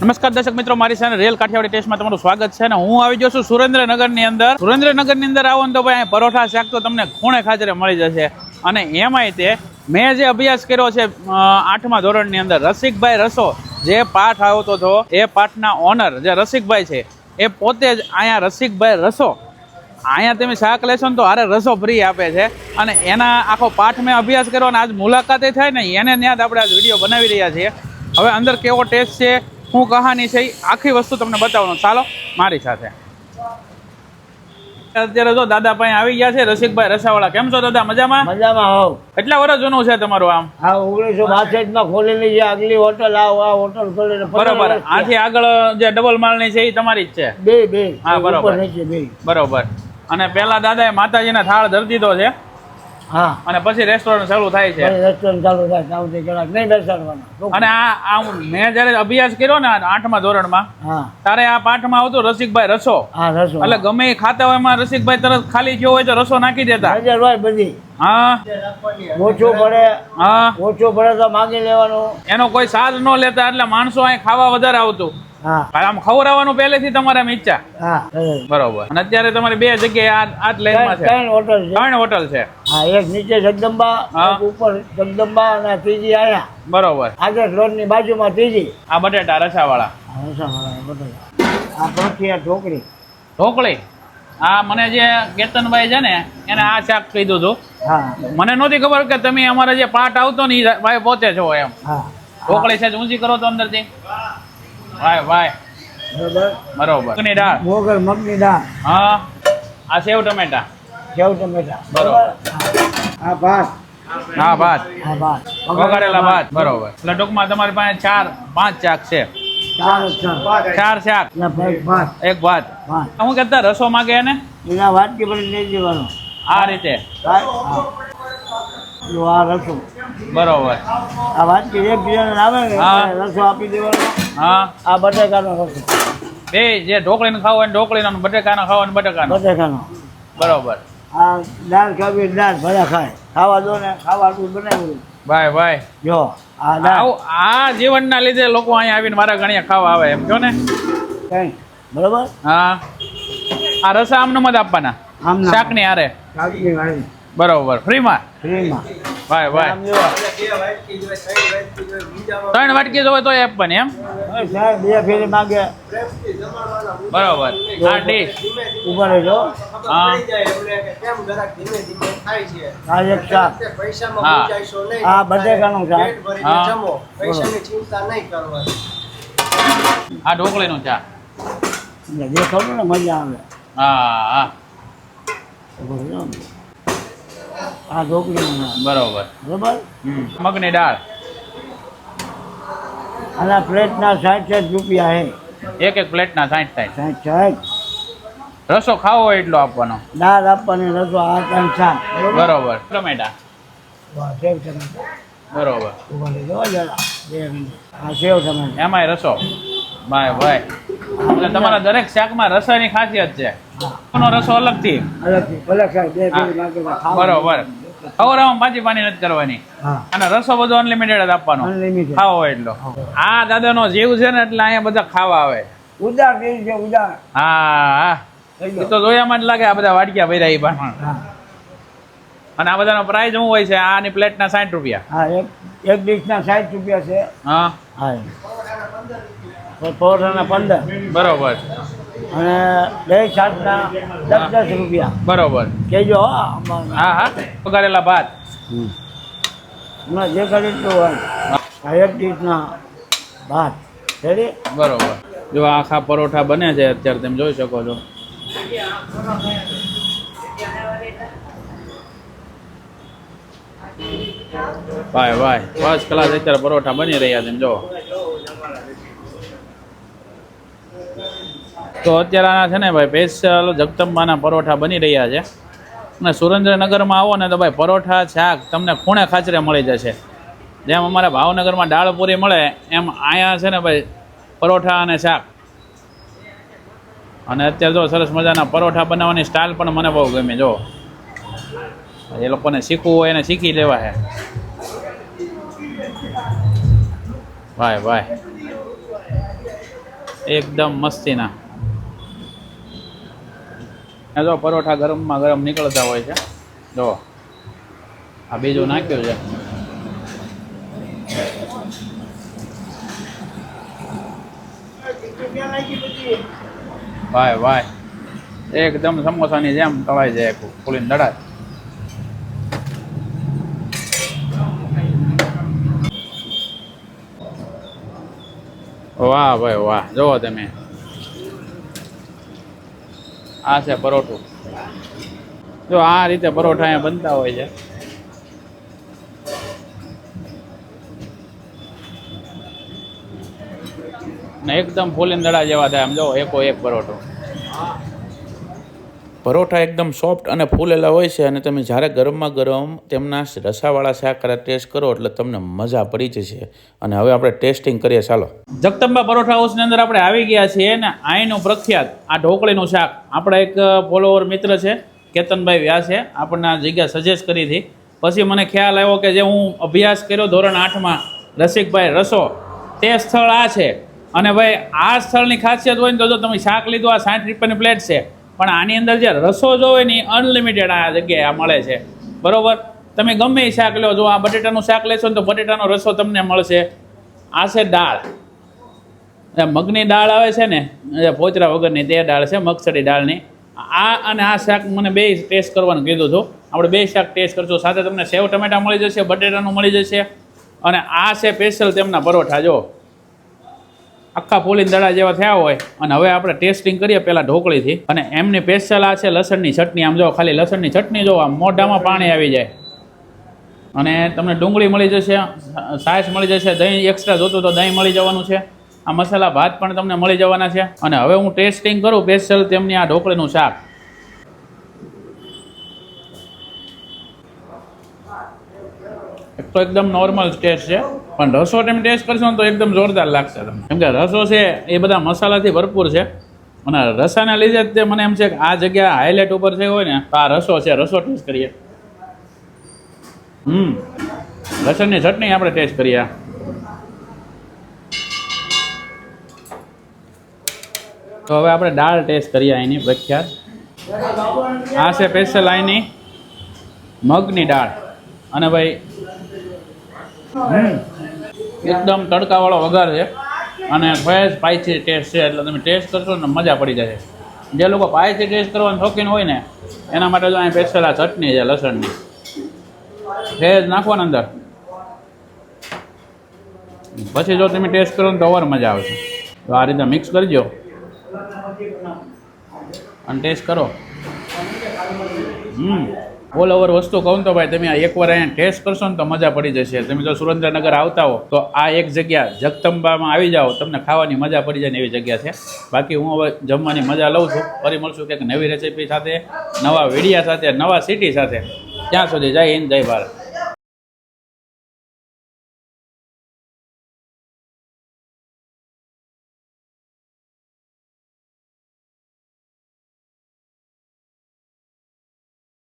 નમસ્કાર દર્શક મિત્રો, મારી સાથે રેલ કાઠિયાવાડી ટેસ્ટમાં તમારું સ્વાગત છે ને હું આવી ગયો છું સુરેન્દ્રનગરની અંદર. સુરેન્દ્રનગરની અંદર આવો ને તો ભાઈ પરોઠા શાક તો તમને ખૂણે ખાચરે મળી જશે. અને એમાંય તે મેં જે અભ્યાસ કર્યો છે 8મા ધોરણની અંદર, રસિકભાઈ રસો જે પાઠ આવતો હતો એ પાઠના ઓનર જે રસિકભાઈ છે એ પોતે જ અહીંયા રસિકભાઈ રસો અહીંયા તમે શાક લેશો ને તો હારે રસો ફ્રી આપે છે. અને એના આખો પાઠ મેં અભ્યાસ કર્યો અને આજ મુલાકાતે થાય ને એને ત્યાં આપણે આજ વિડીયો બનાવી રહ્યા છીએ. હવે અંદર કેવો ટેસ્ટ છે, શું કહાની છે, આખી વસ્તુ તમને બતાવવાનું. ચાલો મારી સાથે. અત્યારે જો દાદા પાસે આવી ગયા છે રસિકભાઈ રસાવાળા. કેમ છો દાદા? મજામાં? મજામાં હોવ. કેટલા વર્ષ જૂનું છે તમારું આમ? હા, 1962 માં ખોલેલી જે આગલી હોટલ આ હોટલ ખોલીને બરોબર. આથી આગળ જે ડબલ માળની છે એ તમારી જ છે? બે હા, બરોબર બરોબર. અને પેલા દાદાએ માતાજીના થાળ ધરી દીધો છે. હા, અને પછી રેસ્ટોરન્ટ ચાલુ થાય છે. રેસ્ટોરન્ટ ચાલુ થાય ત્યાં કલાક નહીં બેસાડવાના. અને આ મેં જયારે અભ્યાસ કર્યો ને 8મા ધોરણમાં, હા, તારે આ પાઠમાં આવતું રસિકભાઈ રસો. હા, રસો. એટલે ગમે એ ખાતા હોય એમાં રસિકભાઈ તરત ખાલી થયો હોય તો રસો નાખી દેતા. હાજર હોય બધી. હા, ઓછું પડે. હા, ઓછું પડે તો માગી લેવાનું. એનો કોઈ સાજ ન લેતા એટલે માણસો અહીં ખાવા વધારે આવતું. હા, આમ ખવડાવવાનું પહેલેથી તમારે આમ ઈચ્છા. હા, બરોબર. અને અત્યારે તમારી બે જગ્યાએ આ જ લાઈનમાં છે? 3 હોટલ છે. 3 હોટલ છે. હા, એક નીચે જગદંબા, એક ઉપર જગદંબા અને ત્રીજી આયા. બરોબર. આગળ રોડ ની બાજુમાં ત્રીજી. આ બટેટા રસાવાળા. આ પરોઠિયા ઢોકળી. ઢોકળી. આ મને જે કેતનભાઈ છે ને એને આ શાક કીધું હતું. હા, મને નહોતી ખબર કે તમે અમારા જે પાઠ આવતો ને એ ભાઈ પોતે છો એમ. હા, ઢોકળી છે ઊંચી કરો તો અંદરથી. ભાઈ ભાઈ બરોબર. મગની દાળ. મોગર મગની દાળ. હા, આ સેવ ટમેટા. સેવ ટમેટા. બરોબર. આ ભાત. હા, ભાત. આ ભાત. વઘારેલા ભાત. બરોબર. એટલે ટૂંકમાં તમારી પાસે 4-5 શાક છે. 4 શાક, ભાત. એક ભાત. ભાત. હું કહેતા રસો માંગે એને એના વાટકી ભરી લઈ જવાનો. આ રીતે. જો આ રસો. બરોબર. આ વાટકી એક બીજાને આવે ને એટલે રસો આપી દેવાનો. હા, આ બટેકાનો રસો. બે જે ઢોકળીને ખાવો હોય ઢોકળીનો, બટેકાનો ખાવો હોય બટેકાનો. બટેકાનો. બરોબર. આ દાળ ખાવી દાળ ભલા ખાય. ખાવા દો ને ખાવા દૂધ બનાવ્યું. ભાઈ ભાઈ જો આ દાળ. આ જીવનના લીધે લોકો અહીંયા આવીને મારા ગણિયા ખાવા આવે એમ છો ને? કઈ બરોબર. હા, આ રસા આમને મત આપવાના શાકની હારે. શાકની વાળી. બરોબર. ફ્રીમાં? ફ્રીમાં. ભાઈ ભાઈ 3 વાટકી જોવે તો આપવાની એમ? સાહેબ 2 ફેરી માંગે. બરોબર. આ ડીશ ઉભા રહેજો. હા, આ એક શાક. હા, આ બટેકાનું શાક. આ ઢોકળીનું ચા. દેખાડું ને મજા આવે. હા હા, આ ઢોકળીનું શાક. બરોબર. બરોબર. મગની દાળ. આના પ્લેટના 60 રૂપિયા હે. એક પ્લેટના 60. 60. રસો ખાવો હોય એટલો આપવાનો. દાળ આપવાની રસો આ 3 શાક. બરોબર. ટમેટા. સેવ ટમેટા. બરોબર. ઉભા રહેજો જરા 2 મિનિટ. આ સેવ ટમેટા. એમાંય રસો. ભાઈ ભાઈ એટલે તમારા દરેક શાકમાં રસાની ખાસિયત છે. એનો રસો અલગથી. અલગથી ભલે ખાય 2 ફેરી માંગે. બરોબર. ખવડાવવામાં પાછી પાણી નથી કરવાની. હા, અને રસો બધો અનલિમિટેડ જ આપવાનો. અનલિમિટેડ. ખાવો હોય એટલો. આ દાદાનો જીવ છે ને એટલે અહીંયા બધા ખાવા આવે. ઉદાર દેશ છે ઉદાર. હા હા, એ તો જોયામાં જ લાગે આ બધા વાટક્યા ભર્યા એ પણ. હા, અને આ બધાનો પ્રાઇસ શું હોય છે? આની પ્લેટના 60 રૂપિયા. હા, એક ડીશના 60 રૂપિયા છે. હા હા, પરોઠાના 15. બરોબર. અને 2 શાકના 10 રૂપિયા. બરોબર. કહેજો. હા હા, વઘારેલા ભાત. હમણાં જે કરી એટલું હોય. આ એક ડીશના ભાત. રેડી. બરોબર. જો આખા પરોઠા બને છે અત્યારે તમે જોઈ શકો છો. ભાઈ ભાઈ ફર્સ્ટ ક્લાસ અત્યારે પરોઠા બની રહ્યા છે જો. તો અત્યારે આના છે ને ભાઈ સ્પેશિયલ જગદંબાના પરોઠા બની રહ્યા છે. અને સુરેન્દ્રનગરમાં આવો ને તો ભાઈ પરોઠા શાક તમને ખૂણે ખાચરે મળી જશે. જેમ અમારા ભાવનગરમાં દાળ પૂરી મળે એમ અહીંયા છે ને ભાઈ પરોઠા અને શાક. અને અત્યારે જો સરસ મજાના પરોઠા બનાવવાની સ્ટાઇલ પણ મને બહુ ગમે. જો એ લોકોને શીખવું હોય એને શીખી લેવા છે. ભાઈ ભાઈ એકદમ મસ્તીના. જો પરોઠા ગરમમાં ગરમ નીકળતા હોય છે. જો આ બીજું નાખ્યું છે. ભાઈ ભાઈ એકદમ સમોસાની જેમ તળાઈ જાય ફૂલીને દડાય. વાહ ભાઈ વાહ, જુઓ તમે, આ છે પરોઠું. જો આ રીતે પરોઠા અહીંયા બનતા હોય છે. ને એકદમ ફૂલીને દડા જેવા થાય. આમ જો એકો એક પરોઠો. પરોઠા એકદમ સોફ્ટ અને ફૂલેલા હોય છે અને તમે જ્યારે ગરમમાં ગરમ તેમના રસાવાળા શાક ટેસ્ટ કરો એટલે તમને મજા પડી જશે. અને હવે આપણે ટેસ્ટિંગ કરીએ. ચાલો, જગદંબા પરોઠા હાઉસની અંદર આપણે આવી ગયા છીએ ને અહીંનું પ્રખ્યાત આ ઢોકળીનું શાક આપણા એક ફોલોવર મિત્ર છે કેતનભાઈ વ્યાસે આપણને આ જગ્યા સજેસ્ટ કરી હતી. પછી મને ખ્યાલ આવ્યો કે જે હું અભ્યાસ કર્યો ધોરણ 8માં રસિકભાઈ રસો, તે સ્થળ આ છે. અને ભાઈ આ સ્થળની ખાસિયત હોય ને તો જો તમે શાક લીધું, આ 60 રૂપિયાની પ્લેટ છે, પણ આની અંદર જે રસો જોવે ને અનલિમિટેડ આ જગ્યાએ આ મળે છે. બરોબર, તમે ગમે એ શાક લો. જો આ બટેટાનું શાક લેશો ને તો બટેટાનો રસો તમને મળશે. આ છે દાળ, મગની દાળ આવે છે ને, પોચરા વગરની તે દાળ છે, મગસળી દાળની. આ અને આ શાક મને બે ટેસ્ટ કરવાનું કીધું હતું. આપણે બે શાક ટેસ્ટ કરશું. સાથે તમને સેવ ટમેટા મળી જશે, બટેટાનું મળી જશે. અને આ છે સ્પેશિયલ તેમના પરોઠા. જો આખા ફૂલીને દડા જેવા થયા હોય. અને હવે આપણે ટેસ્ટિંગ કરીએ પહેલાં ઢોકળીથી. અને એમની સ્પેશિયલ આ છે લસણની ચટણી. આમ જો ખાલી લસણની ચટણી જો આમ મોઢામાં પાણી આવી જાય. અને તમને ડુંગળી મળી જશે, છાશ મળી જશે, દહીં એક્સ્ટ્રા જોતું તો દહીં મળી જવાનું છે. આ મસાલા ભાત પણ તમને મળી જવાના છે. અને હવે હું ટેસ્ટિંગ કરું સ્પેશિયલ તેમની આ ઢોકળીનું શાક. એક તો એકદમ નોર્મલ ટેસ્ટ છે, પણ રસો તમે ટેસ્ટ કરશો ને તો એકદમ જોરદાર લાગશે તમને. કેમ કે રસો છે એ બધા મસાલાથી ભરપૂર છે. અને રસાના લીધે જ તે મને એમ છે કે આ જગ્યા હાઇલાઇટ ઉપર છે હોય ને તો આ રસો છે. રસો ટેસ્ટ કરીએ. લસણની ચટણી આપણે ટેસ્ટ કરીએ. તો હવે આપણે દાળ ટેસ્ટ કરીએ અહીંની પ્રખ્યાત. આ છે સ્પેશિયલ અહીંની મગની દાળ. અને ભાઈ એકદમ તડકાવાળો વઘાર છે અને ફ્રેશ સ્પાઈસી ટેસ્ટ છે. એટલે તમે ટેસ્ટ કરશો ને મજા પડી જશે. જે લોકો સ્પાઈસી ટેસ્ટ કરવાનું શોખીન હોય ને એના માટે જો અહીં સ્પેશિયલ આ ચટણી છે લસણની. ફ્રેશ નાખો ને અંદર, પછી જો તમે ટેસ્ટ કરો ને તો ઓર મજા આવશે. તો આ રીતે મિક્સ કરજો અને ટેસ્ટ કરો. ઓલ ઓવર વસ્તુ કહું તો ભાઈ તમે આ એકવાર અહીંયા ટેસ્ટ કરશો ને તો મજા પડી જશે. તમે જો સુરેન્દ્રનગર આવતા હો તો આ એક જગ્યા જગદંબામાં આવી જાઓ, તમને ખાવાની મજા પડી જાય ને એવી જગ્યા છે. બાકી હું હવે જમવાની મજા લઉં છું. ફરી મળશું કંઈક નવી રેસીપી સાથે, નવા વિડીયા સાથે, નવા સિટી સાથે. ત્યાં સુધી જય હિન્દ, જય ભારત.